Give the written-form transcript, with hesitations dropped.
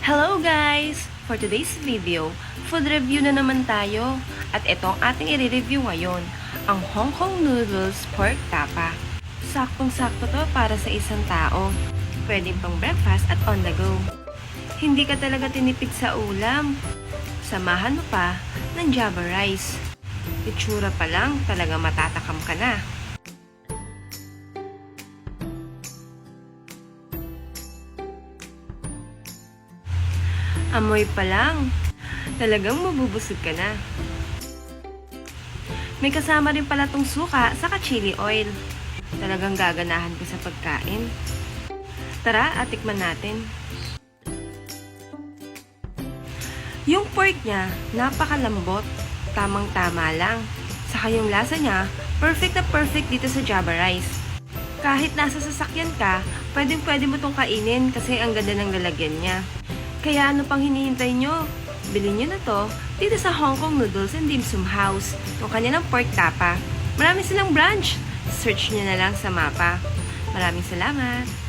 Hello guys! For today's video, food review na naman tayo. At ito ang ating i-review ngayon, ang Hong Kong Noodles Pork Tapa. Saktong-sakto to para sa isang tao. Pwedeng pang breakfast at on the go. Hindi ka talaga tinipid sa ulam. Samahan mo pa ng Java rice. Itsura pa lang talaga matatakam ka na. Amoy pa lang, talagang mabubusog ka na. May kasama rin pala tong suka saka chili oil. Talagang gaganahan ko sa pagkain. Tara, tikman natin. Yung pork niya, napakalambot. Tamang-tama lang. Saka yung lasa niya, perfect na perfect dito sa Java rice. Kahit nasa sasakyan ka, pwedeng-pwede mo tong kainin kasi ang ganda ng lalagyan niya. Kaya ano pang hinihintay nyo? Bilhin nyo na to dito sa Hong Kong Noodles and Dim Sum House, yung kanilang pork tapa. Marami silang branch. Search nyo na lang sa mapa. Maraming salamat!